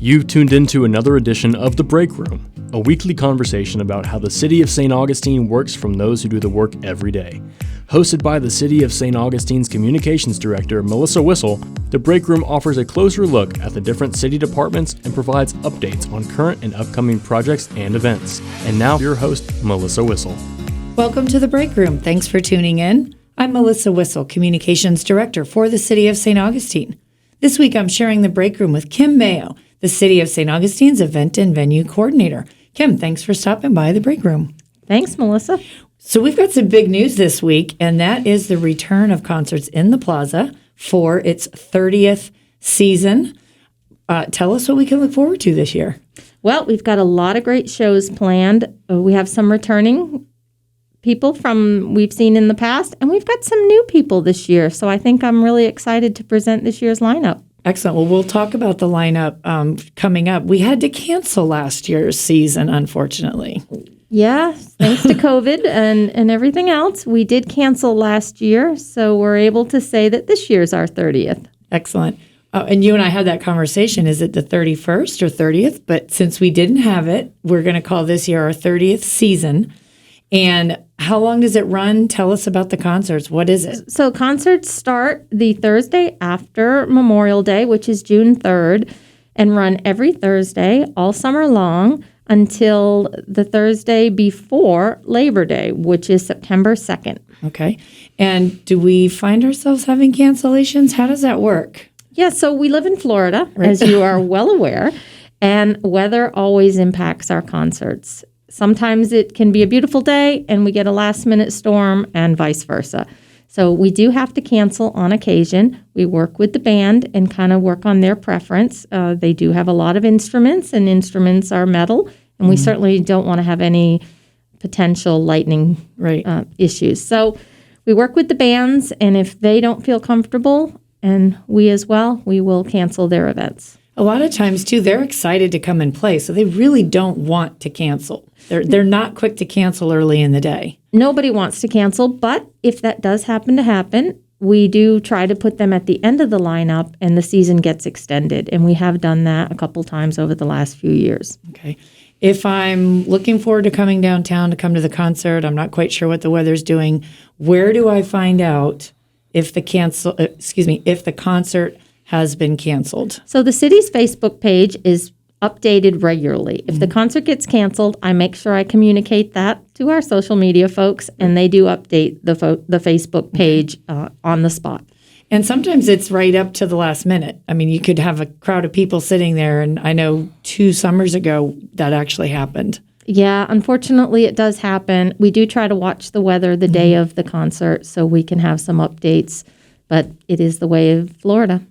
You've tuned into another edition of The Break Room, a weekly conversation about how the City of St. Augustine works from those who do the work every day. Hosted by the City of St. Augustine's Communications Director, Melissa Whistle, The Break Room offers a closer look at the different city departments and provides updates on current and upcoming projects and events. And now, your host, Melissa Whistle. Welcome to The Break Room. Thanks for tuning in. I'm Melissa Whistle, Communications Director for the City of St. Augustine. This week, I'm sharing The Break Room with Kim Mayo, the City of St. Augustine's Event and Venue Coordinator. Kim, thanks for stopping by The Break Room. Thanks, Melissa. So we've got some big news this week, and that is the return of concerts in the Plaza for its 30th season. Tell us what we can look forward to this year. Well, we've got a lot of great shows planned. We have some returning people from we've seen in the past, and we've got some new people this year. So I think I'm really excited to present this year's lineup. Excellent. Well, we'll talk about the lineup coming up. We had to cancel last year's season, unfortunately. Yeah, thanks to COVID and everything else. We did cancel last year, so we're able to say that this year's our 30th. Excellent. And you and I had that conversation. Is it the 31st or 30th? But since we didn't have it, we're going to call this year our 30th season. And how long does it run? Tell us about the concerts. What is it? So concerts start the Thursday after Memorial Day, which is June 3rd, and run every Thursday all summer long until the Thursday before Labor Day, which is September 2nd. Okay. And do we find ourselves having cancellations? How does that work? Yeah, so we live in Florida, as you are well aware, and weather always impacts our concerts. Sometimes it can be a beautiful day and we get a last-minute storm and vice versa. So we do have to cancel on occasion. We work with the band and kind of work on their preference. They do have a lot of instruments, and instruments are metal, and we certainly don't want to have any potential lightning issues. So we work with the bands, and if they don't feel comfortable, and we as well, we will cancel their events. A lot of times, too, they're excited to come and play, so they really don't want to cancel. They're not quick to cancel early in the day. Nobody wants to cancel, but if that does happen to happen, we do try to put them at the end of the lineup, and the season gets extended, and we have done that a couple times over the last few years. Okay. If I'm looking forward to coming downtown to come to the concert, I'm not quite sure what the weather's doing, where do I find out if the concert has been canceled? So the city's Facebook page is updated regularly. If the concert gets canceled, I make sure I communicate that to our social media folks, and they do update the Facebook page on the spot. And sometimes it's right up to the last minute. I mean, you could have a crowd of people sitting there, and I know 2 summers ago that actually happened. Yeah, unfortunately, it does happen. We do try to watch the weather the day of the concert so we can have some updates, but it is the way of Florida.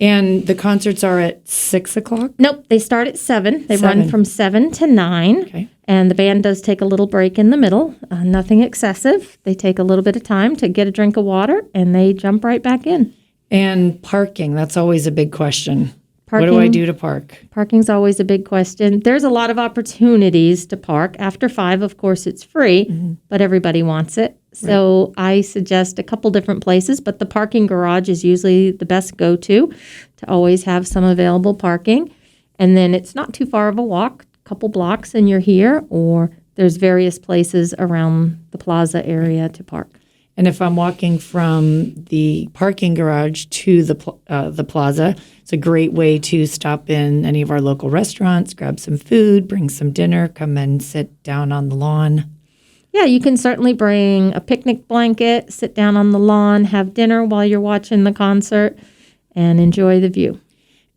And the concerts are at 6 o'clock? Nope, they start at 7. They run from 7 to 9. Okay. And the band does take a little break in the middle. Nothing excessive. They take a little bit of time to get a drink of water, and they jump right back in. And parking, that's always a big question. What do I do to park? Parking's always a big question. There's a lot of opportunities to park. After 5, of course, it's free, but everybody wants it. So I suggest a couple different places, but the parking garage is usually the best go-to to always have some available parking. And then it's not too far of a walk, a couple blocks and you're here, or there's various places around the Plaza area to park. And if I'm walking from the parking garage to the Plaza, it's a great way to stop in any of our local restaurants, grab some food, bring some dinner, come and sit down on the lawn. Yeah, you can certainly bring a picnic blanket, sit down on the lawn, have dinner while you're watching the concert, and enjoy the view.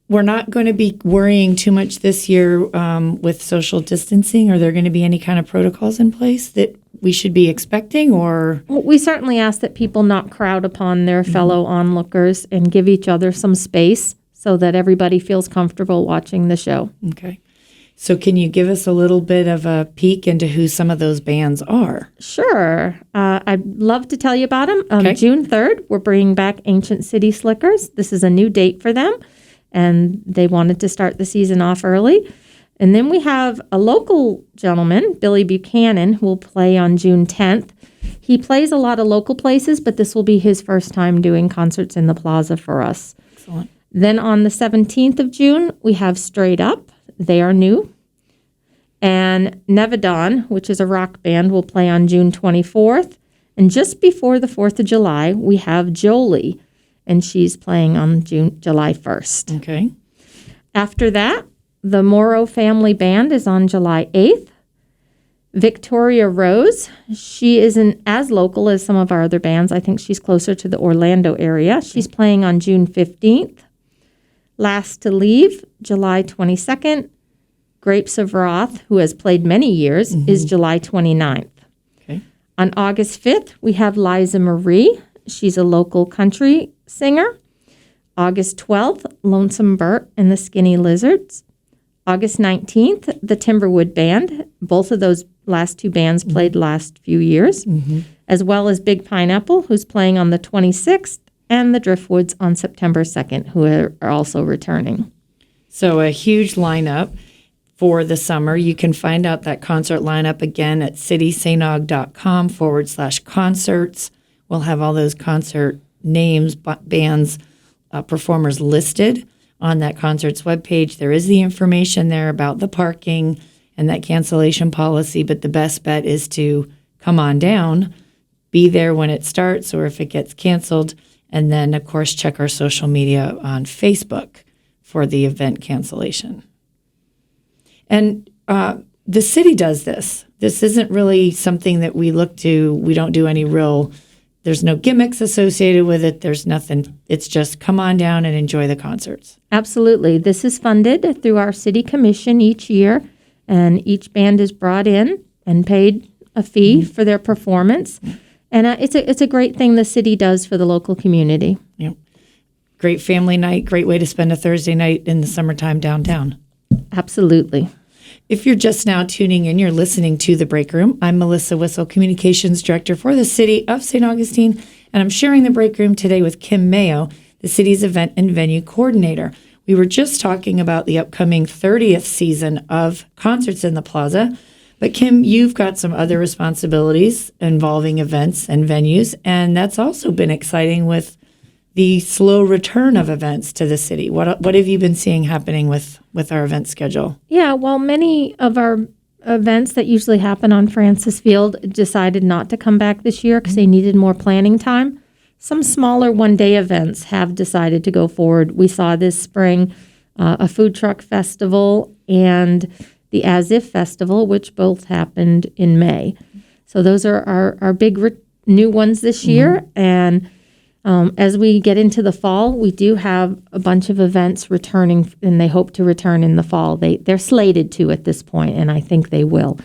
We're not going to be worrying too much this year with social distancing. Are there going to be any kind of protocols in place that we should be expecting, or? We certainly ask that people not crowd upon their fellow onlookers and give each other some space so that everybody feels comfortable watching the show. Okay. So can you give us a little bit of a peek into who some of those bands are? Sure. I'd love to tell you about them. Okay. June 3rd, we're bringing back Ancient City Slickers. This is a new date for them, and they wanted to start the season off early. And then we have a local gentleman, Billy Buchanan, who will play on June 10th. He plays a lot of local places, but this will be his first time doing concerts in the Plaza for us. Excellent. Then on the 17th of June, we have Straight Up. They are new. And Nevadon, which is a rock band, will play on June 24th. And just before the 4th of July, we have Jolie, and she's playing on July 1st. Okay. After that, the Morrow Family Band is on July 8th. Victoria Rose, she isn't as local as some of our other bands. I think she's closer to the Orlando area. She's playing on June 15th. Last to Leave, July 22nd. Grapes of Wrath, who has played many years, is July 29th. Okay. On August 5th, we have Liza Marie. She's a local country singer. August 12th, Lonesome Bert and the Skinny Lizards. August 19th, the Timberwood Band. Both of those last two bands played last few years, as well as Big Pineapple, who's playing on the 26th, and the Driftwoods on September 2nd, who are also returning. So a huge lineup for the summer. You can find out that concert lineup again at citysanog.com/concerts. We'll have all those concert names, bands, performers listed on that concert's webpage. There is the information there about the parking and that cancellation policy, but the best bet is to come on down, be there when it starts or if it gets canceled, and then, of course, check our social media on Facebook for the event cancellation. And the city does this. This isn't really something that we look to. We don't do any there's no gimmicks associated with it. There's nothing. It's just come on down and enjoy the concerts. Absolutely. This is funded through our city commission each year, and each band is brought in and paid a fee for their performance. And it's a great thing the city does for the local community. Yep. Great family night, great way to spend a Thursday night in the summertime downtown. Absolutely. If you're just now tuning in, you're listening to The Break Room. I'm Melissa Wissel, Communications Director for the City of St. Augustine, and I'm sharing The Break Room today with Kim Mayo, the city's event and venue coordinator. We were just talking about the upcoming 30th season of concerts in the Plaza, but Kim, you've got some other responsibilities involving events and venues, and that's also been exciting with the slow return of events to the city. What have you been seeing happening with our event schedule? Yeah, well, many of our events that usually happen on Francis Field decided not to come back this year because they needed more planning time. Some smaller one-day events have decided to go forward. We saw this spring a food truck festival and the As If Festival, which both happened in May. So those are our big new ones this year. And as we get into the fall, we do have a bunch of events returning, and they hope to return in the fall. They're slated to at this point, and I think they will.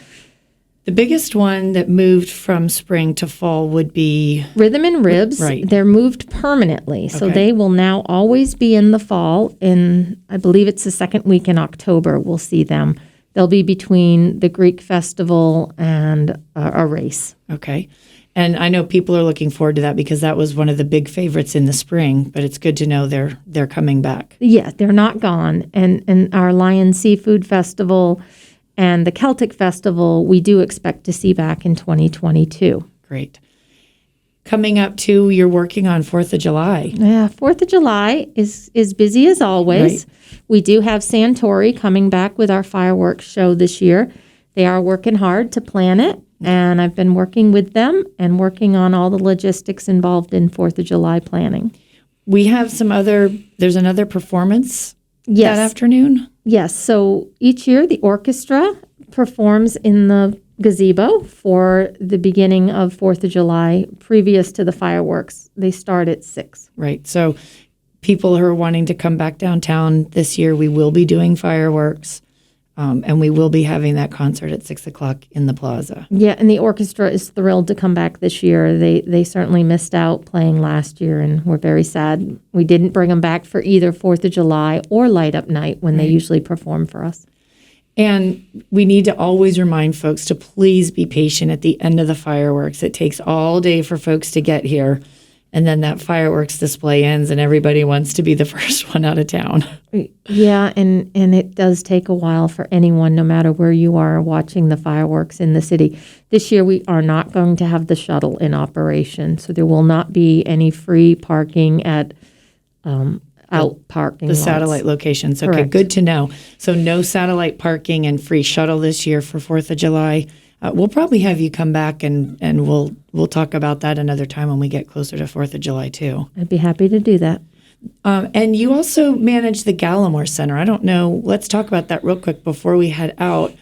The biggest one that moved from spring to fall would be Rhythm and Ribs. Right. They're moved permanently, so Okay. they will now always be in the fall. I believe it's the second week in October we'll see them. They'll be between the Greek festival and a race. Okay. And I know people are looking forward to that because that was one of the big favorites in the spring, but it's good to know they're coming back. Yeah, they're not gone. And our Lion Seafood Festival and the Celtic Festival, we do expect to see back in 2022. Great. Coming up too, you're working on 4th of July. Yeah, 4th of July is busy as always. Right. We do have Santori coming back with our fireworks show this year. They are working hard to plan it, and I've been working with them and working on all the logistics involved in 4th of July planning. We have there's another performance Yes. that afternoon? Yes, so each year the orchestra performs in the gazebo for the beginning of 4th of July, previous to the fireworks. They start at 6. Right. So people who are wanting to come back downtown this year, we will be doing fireworks, and we will be having that concert at 6 o'clock in the Plaza. Yeah, and the orchestra is thrilled to come back this year. They certainly missed out playing last year, and we're very sad. We didn't bring them back for either 4th of July or Light Up Night when they usually perform for us. And we need to always remind folks to please be patient at the end of the fireworks. It takes all day for folks to get here, and then that fireworks display ends and everybody wants to be the first one out of town. Yeah, and it does take a while for anyone, no matter where you are, watching the fireworks in the city. This year, we are not going to have the shuttle in operation, so there will not be any free parking at out parking The lots. satellite locations. Okay, Correct. good to know. So no satellite parking and free shuttle this year for 4th of July. We'll probably have you come back and we'll talk about that another time when we get closer to 4th of July too. I'd be happy to do that. And you also manage the Gallimore Center. I don't know. Let's talk about that real quick before we head out.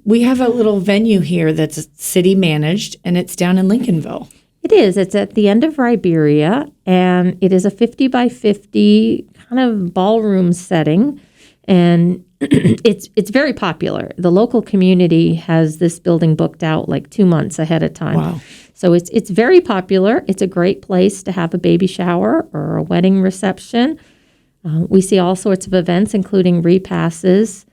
We have a little venue here that's city managed, and it's down in Lincolnville. It is. It's at the end of Riberia, and it is a 50 by 50 kind of ballroom setting, and it's very popular. The local community has this building booked out like 2 months ahead of time. Wow. So it's very popular. It's a great place to have a baby shower or a wedding reception. We see all sorts of events, including repasses.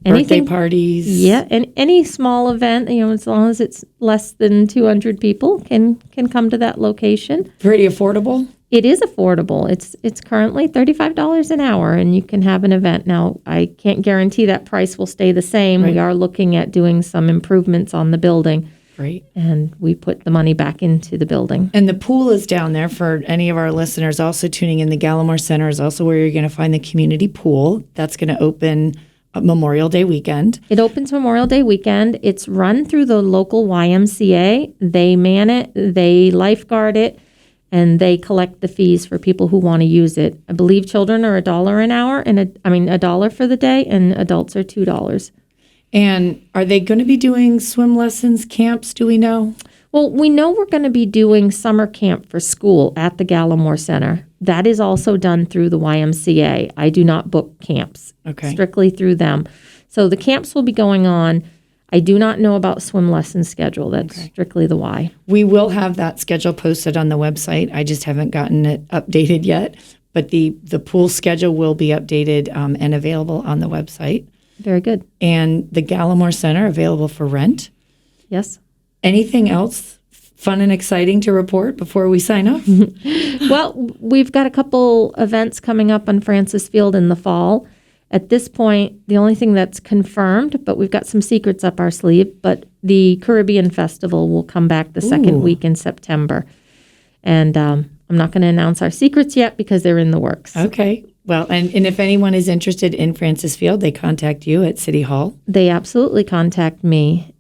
Birthday parties. Yeah, and any small event, as long as it's less than 200 people, can come to that location. Pretty affordable. It is affordable. It's currently $35 an hour, and you can have an event. Now, I can't guarantee that price will stay the same. Right. We are looking at doing some improvements on the building, Great. and we put the money back into the building. And the pool is down there for any of our listeners also tuning in. The Gallimore Center is also where you're going to find the community pool. That's going to open Memorial Day weekend. It opens Memorial Day weekend. It's run through the local YMCA. They man it, they lifeguard it, and they collect the fees for people who want to use it. I believe children are $1 an hour, and $1 for the day, and adults are $2. And are they going to be doing swim lessons, camps? Do we know? Well, we know we're going to be doing summer camp for school at the Gallimore Center. That is also done through the YMCA. I do not book camps. Okay. Strictly through them. So the camps will be going on. I do not know about swim lesson schedule. That's strictly the Y. We will have that schedule posted on the website. I just haven't gotten it updated yet. But the pool schedule will be updated and available on the website. Very good. And the Gallimore Center available for rent. Yes. Anything else fun and exciting to report before we sign off? Well, we've got a couple events coming up on Francis Field in the fall. At this point, the only thing that's confirmed, but we've got some secrets up our sleeve, but the Caribbean Festival will come back the second week in September. And I'm not going to announce our secrets yet because they're in the works. Okay. Well, and if anyone is interested in Francis Field, they contact you at City Hall. They absolutely contact me.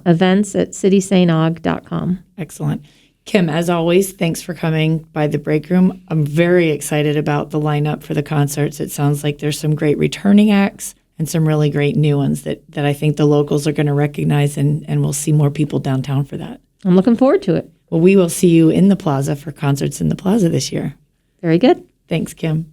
Events at citysanog.com. Excellent. Kim, as always, thanks for coming by the break room. I'm very excited about the lineup for the concerts. It sounds like there's some great returning acts and some really great new ones that I think the locals are going to recognize, and we'll see more people downtown for that. I'm looking forward to it. Well, we will see you in the Plaza for concerts in the Plaza this year. Very good. Thanks, Kim.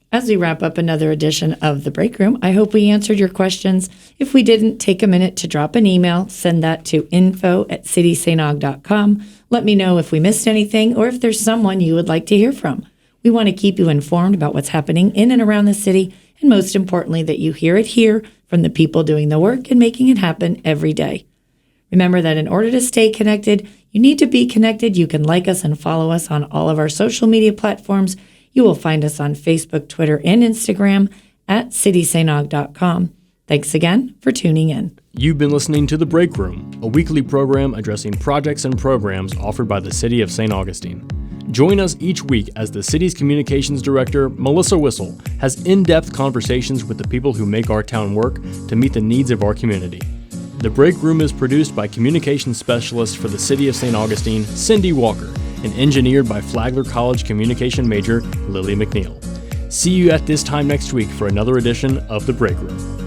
As we wrap up another edition of The Break Room, I hope we answered your questions. If we didn't, take a minute to drop an email. Send that to info@citysanog.com. Let me know if we missed anything or if there's someone you would like to hear from. We want to keep you informed about what's happening in and around the city, and most importantly, that you hear it here from the people doing the work and making it happen every day. Remember that in order to stay connected, you need to be connected. You can like us and follow us on all of our social media platforms. You will find us on Facebook, Twitter, and Instagram at citysanog.com. Thanks again for tuning in. You've been listening to The Break Room, a weekly program addressing projects and programs offered by the City of St. Augustine. Join us each week as the city's communications director, Melissa Wissel, has in-depth conversations with the people who make our town work to meet the needs of our community. The Break Room is produced by communications specialist for the City of St. Augustine, Cindy Walker, and engineered by Flagler College communication major Lily McNeil. See you at this time next week for another edition of The Break Room.